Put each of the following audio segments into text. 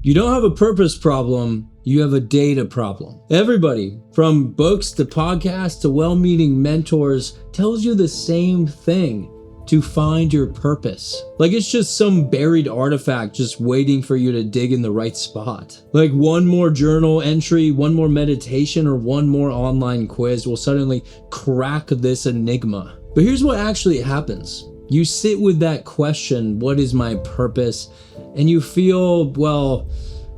You don't have a purpose problem, you have a data problem. Everybody, from books to podcasts to well-meaning mentors, tells you the same thing: to find your purpose. Like it's just some buried artifact just waiting for you to dig in the right spot. Like one more journal entry, one more meditation, or one more online quiz will suddenly crack this enigma. But here's what actually happens. You sit with that question, what is my purpose? And you feel, well,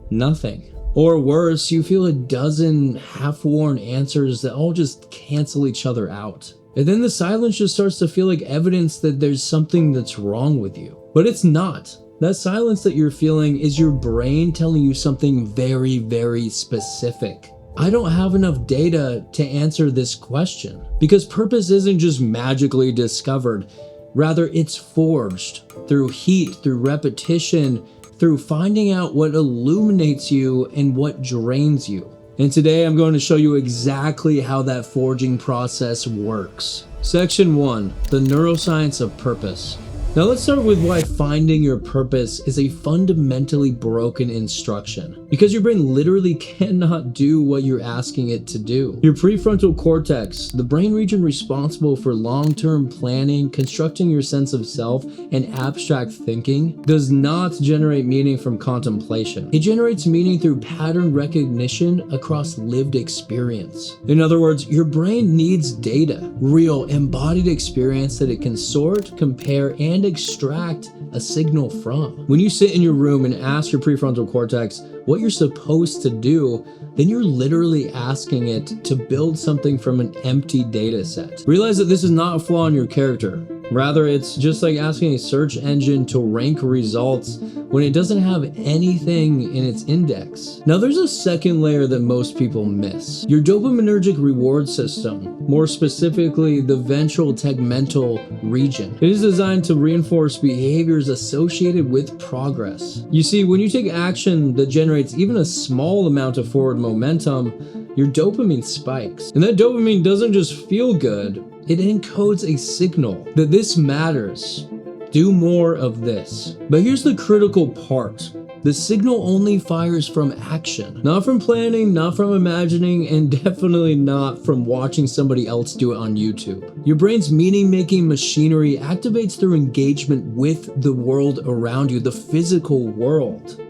nothing. Or worse, you feel a dozen half-worn answers that all just cancel each other out. And then the silence just starts to feel like evidence that there's something that's wrong with you. But it's not. That silence that you're feeling is your brain telling you something very, very specific. I don't have enough data to answer this question. Because purpose isn't just magically discovered. Rather, it's forged through heat, through repetition, through finding out what illuminates you and what drains you. And today I'm going to show you exactly how that forging process works. Section 1, the neuroscience of purpose. Now let's start with why finding your purpose is a fundamentally broken instruction. Because your brain literally cannot do what you're asking it to do. Your prefrontal cortex, the brain region responsible for long-term planning, constructing your sense of self, and abstract thinking, does not generate meaning from contemplation. It generates meaning through pattern recognition across lived experience. In other words, your brain needs data, real embodied experience that it can sort, compare, and extract a signal from. When you sit in your room and ask your prefrontal cortex what you're supposed to do, then you're literally asking it to build something from an empty data set. Realize that this is not a flaw in your character. Rather, it's just like asking a search engine to rank results when it doesn't have anything in its index. Now, there's a second layer that most people miss. Your dopaminergic reward system, more specifically the ventral tegmental region. It is designed to reinforce behaviors associated with progress. You see, when you take action that generates even a small amount of forward momentum, your dopamine spikes. And that dopamine doesn't just feel good, it encodes a signal that this matters. Do more of this. But here's the critical part. The signal only fires from action. Not from planning, not from imagining, and definitely not from watching somebody else do it on YouTube. Your brain's meaning-making machinery activates through engagement with the world around you, the physical world.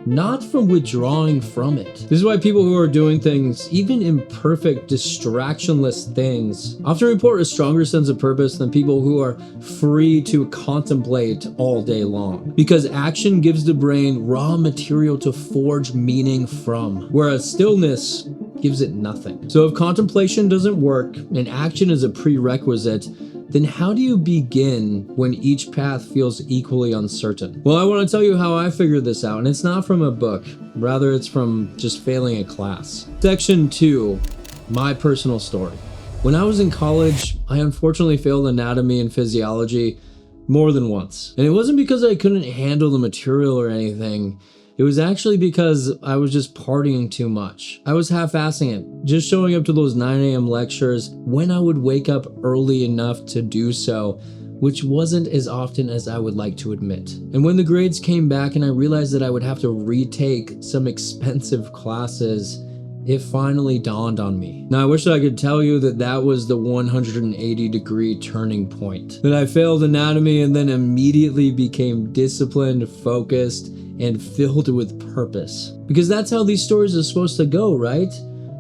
Not from withdrawing from it. This is why people who are doing things, even imperfect, distractionless things, often report a stronger sense of purpose than people who are free to contemplate all day long. Because action gives the brain raw material to forge meaning from, whereas stillness gives it nothing. So if contemplation doesn't work and action is a prerequisite, then how do you begin when each path feels equally uncertain? Well, I want to tell you how I figured this out, and it's not from a book. Rather, it's from just failing a class. Section 2, my personal story. When I was in college, I unfortunately failed anatomy and physiology more than once. And it wasn't because I couldn't handle the material or anything. It was actually because I was just partying too much. I was half-assing it, just showing up to those 9 a.m. lectures when I would wake up early enough to do so, which wasn't as often as I would like to admit. And when the grades came back and I realized that I would have to retake some expensive classes, it finally dawned on me. Now, I wish I could tell you that that was the 180-degree turning point. That I failed anatomy and then immediately became disciplined, focused, and filled with purpose. Because that's how these stories are supposed to go, right?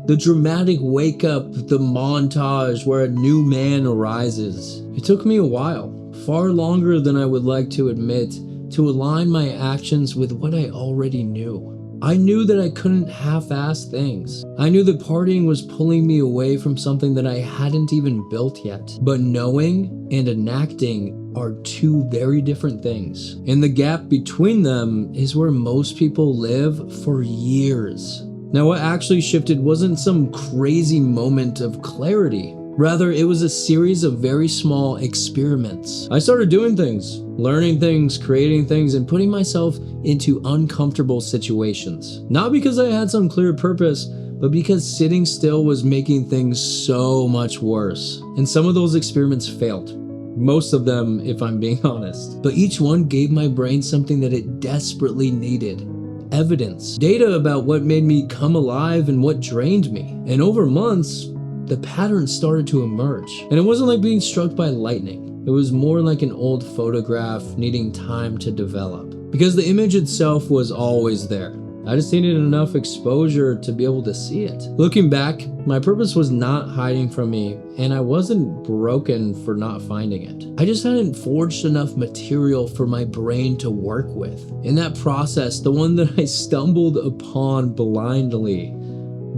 The dramatic wake up, the montage where a new man arises. It took me a while, far longer than I would like to admit, to align my actions with what I already knew. I knew that I couldn't half-ass things. I knew that partying was pulling me away from something that I hadn't even built yet. But knowing and enacting are two very different things. And the gap between them is where most people live for years. Now, what actually shifted wasn't some crazy moment of clarity. Rather, it was a series of very small experiments. I started doing things, learning things, creating things, and putting myself into uncomfortable situations. Not because I had some clear purpose, but because sitting still was making things so much worse. And some of those experiments failed. Most of them, if I'm being honest. But each one gave my brain something that it desperately needed: evidence, data about what made me come alive and what drained me. And over months, the pattern started to emerge. And it wasn't like being struck by lightning. It was more like an old photograph needing time to develop. Because the image itself was always there. I just needed enough exposure to be able to see it. Looking back, my purpose was not hiding from me, and I wasn't broken for not finding it. I just hadn't forged enough material for my brain to work with. In that process, the one that I stumbled upon blindly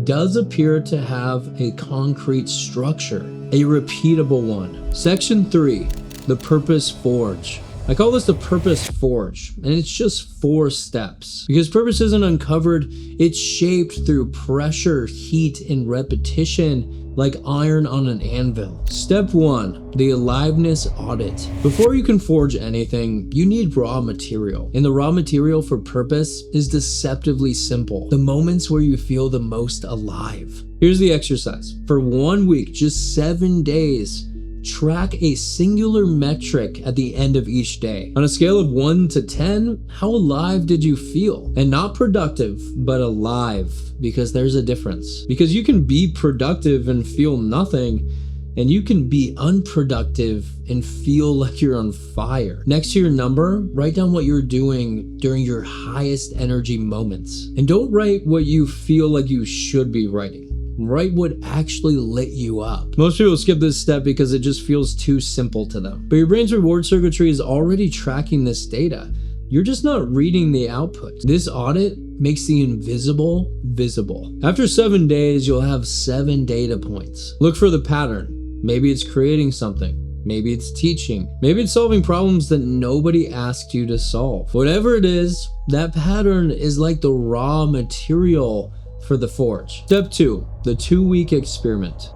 does appear to have a concrete structure, a repeatable one. Section 3, the purpose forge. I call this the purpose forge, and it's just 4 steps. Because purpose isn't uncovered, it's shaped through pressure, heat, and repetition like iron on an anvil. Step 1, the aliveness audit. Before you can forge anything, you need raw material. And the raw material for purpose is deceptively simple. The moments where you feel the most alive. Here's the exercise. For 1 week, just 7 days, track a singular metric at the end of each day. On a scale of 1 to 10, how alive did you feel? And not productive, but alive, because there's a difference. Because you can be productive and feel nothing, and you can be unproductive and feel like you're on fire. Next to your number, write down what you're doing during your highest energy moments. And don't write what you feel like you should be writing. Write what actually lit you up. Most people skip this step because it just feels too simple to them. But your brain's reward circuitry is already tracking this data. You're just not reading the output. This audit makes the invisible visible. After 7 days, you'll have 7 data points. Look for the pattern. Maybe it's creating something. Maybe it's teaching. Maybe it's solving problems that nobody asked you to solve. Whatever it is, that pattern is like the raw material for the forge. Step 2, the 2-week experiment.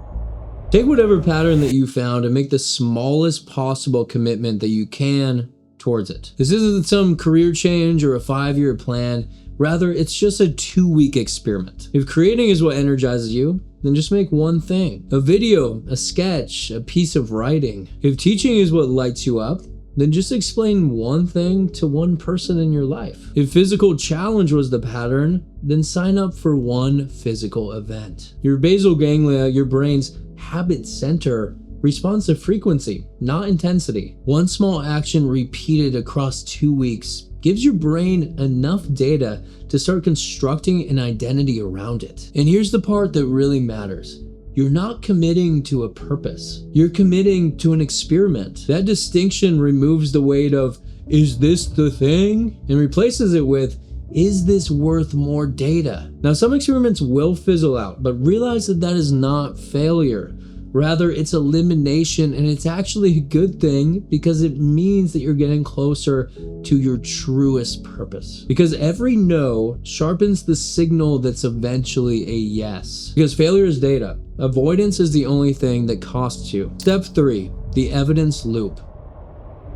Take whatever pattern that you found and make the smallest possible commitment that you can towards it. This isn't some career change or a 5-year plan. Rather, it's just a 2-week experiment. If creating is what energizes you, then just make one thing. A video, a sketch, a piece of writing. If teaching is what lights you up, then just explain one thing to one person in your life. If physical challenge was the pattern, then sign up for one physical event. Your basal ganglia, your brain's habit center, responds to frequency, not intensity. One small action repeated across 2 weeks gives your brain enough data to start constructing an identity around it. And here's the part that really matters. You're not committing to a purpose. You're committing to an experiment. That distinction removes the weight of, is this the thing? And replaces it with, is this worth more data? Now, some experiments will fizzle out, but realize that that is not failure. Rather, it's elimination, and it's actually a good thing because it means that you're getting closer to your truest purpose. Because every no sharpens the signal that's eventually a yes. Because failure is data. Avoidance is the only thing that costs you. Step 3, the evidence loop.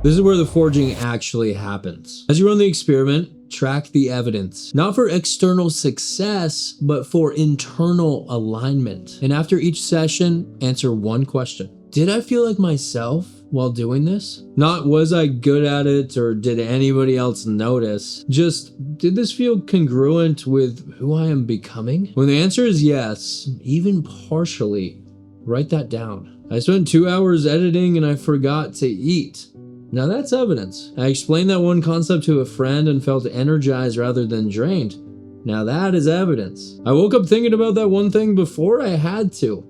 This is where the forging actually happens. As you run the experiment, track the evidence, not for external success, but for internal alignment. And after each session, answer one question. Did I feel like myself while doing this? Not was I good at it or did anybody else notice? Just, did this feel congruent with who I am becoming? When the answer is yes, even partially, write that down. I spent 2 hours editing and I forgot to eat. Now that's evidence. I explained that one concept to a friend and felt energized rather than drained. Now that is evidence. I woke up thinking about that one thing before I had to.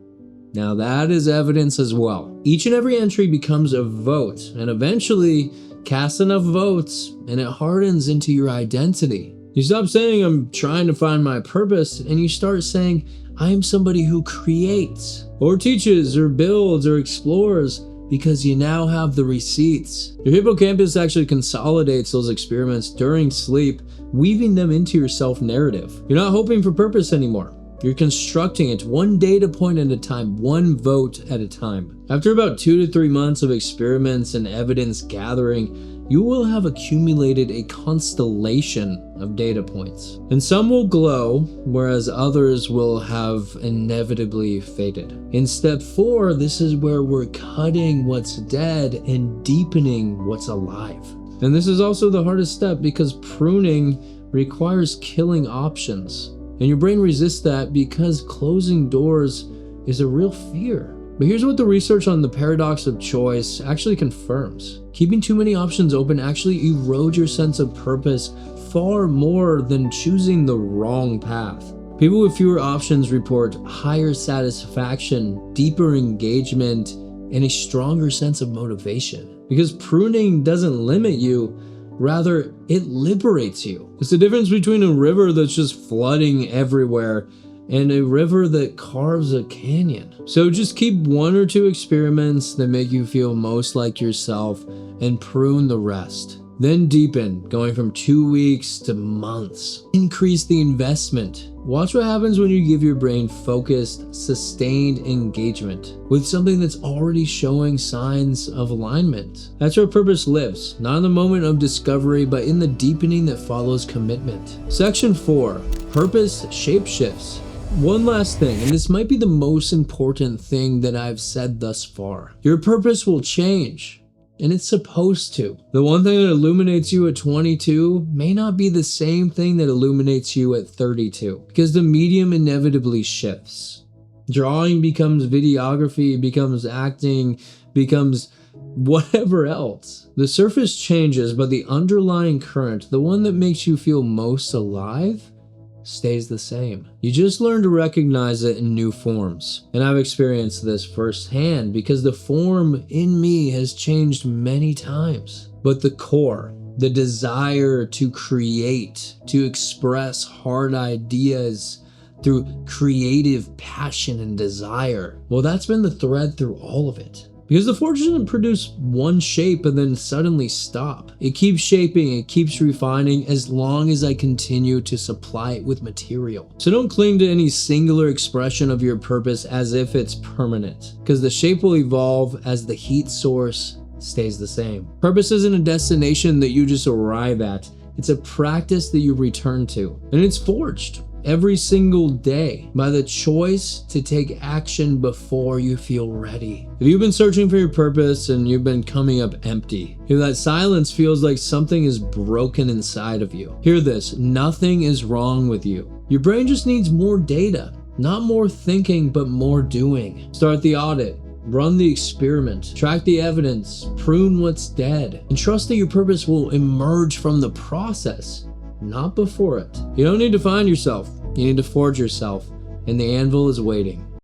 Now that is evidence as well. Each and every entry becomes a vote, and eventually cast enough votes and it hardens into your identity. You stop saying I'm trying to find my purpose and you start saying I am somebody who creates or teaches or builds or explores, because you now have the receipts. Your hippocampus actually consolidates those experiments during sleep, weaving them into your self-narrative. You're not hoping for purpose anymore. You're constructing it one data point at a time, one vote at a time. After about 2 to 3 months of experiments and evidence gathering, you will have accumulated a constellation of data points. And some will glow, whereas others will have inevitably faded. In step 4, this is where we're cutting what's dead and deepening what's alive. And this is also the hardest step because pruning requires killing options. And your brain resists that because closing doors is a real fear. But here's what the research on the paradox of choice actually confirms. Keeping too many options open actually erodes your sense of purpose far more than choosing the wrong path. People with fewer options report higher satisfaction, deeper engagement, and a stronger sense of motivation. Because pruning doesn't limit you, rather it liberates you. It's the difference between a river that's just flooding everywhere and a river that carves a canyon. So just keep 1 or 2 experiments that make you feel most like yourself and prune the rest. Then deepen, going from 2 weeks to months. Increase the investment. Watch what happens when you give your brain focused, sustained engagement with something that's already showing signs of alignment. That's where purpose lives, not in the moment of discovery, but in the deepening that follows commitment. Section 4, Purpose Shapeshifts. One last thing, and this might be the most important thing that I've said thus far. Your purpose will change. And it's supposed to. The one thing that illuminates you at 22 may not be the same thing that illuminates you at 32, because the medium inevitably shifts. Drawing becomes videography, becomes acting, becomes whatever else. The surface changes, but the underlying current, the one that makes you feel most alive, stays the same. You just learn to recognize it in new forms. And I've experienced this firsthand because the form in me has changed many times. But the core, the desire to create, to express hard ideas through creative passion and desire, well, that's been the thread through all of it. Because the forge doesn't produce one shape and then suddenly stop. It keeps shaping, it keeps refining as long as I continue to supply it with material. So don't cling to any singular expression of your purpose as if it's permanent, because the shape will evolve as the heat source stays the same. Purpose isn't a destination that you just arrive at. It's a practice that you return to, and it's forged every single day by the choice to take action before you feel ready. If you've been searching for your purpose and you've been coming up empty, if that silence feels like something is broken inside of you, hear this: nothing is wrong with you. Your brain just needs more data, not more thinking, but more doing. Start the audit. Run the experiment, track the evidence, prune what's dead, and trust that your purpose will emerge from the process, not before it. You don't need to find yourself, you need to forge yourself, and the anvil is waiting.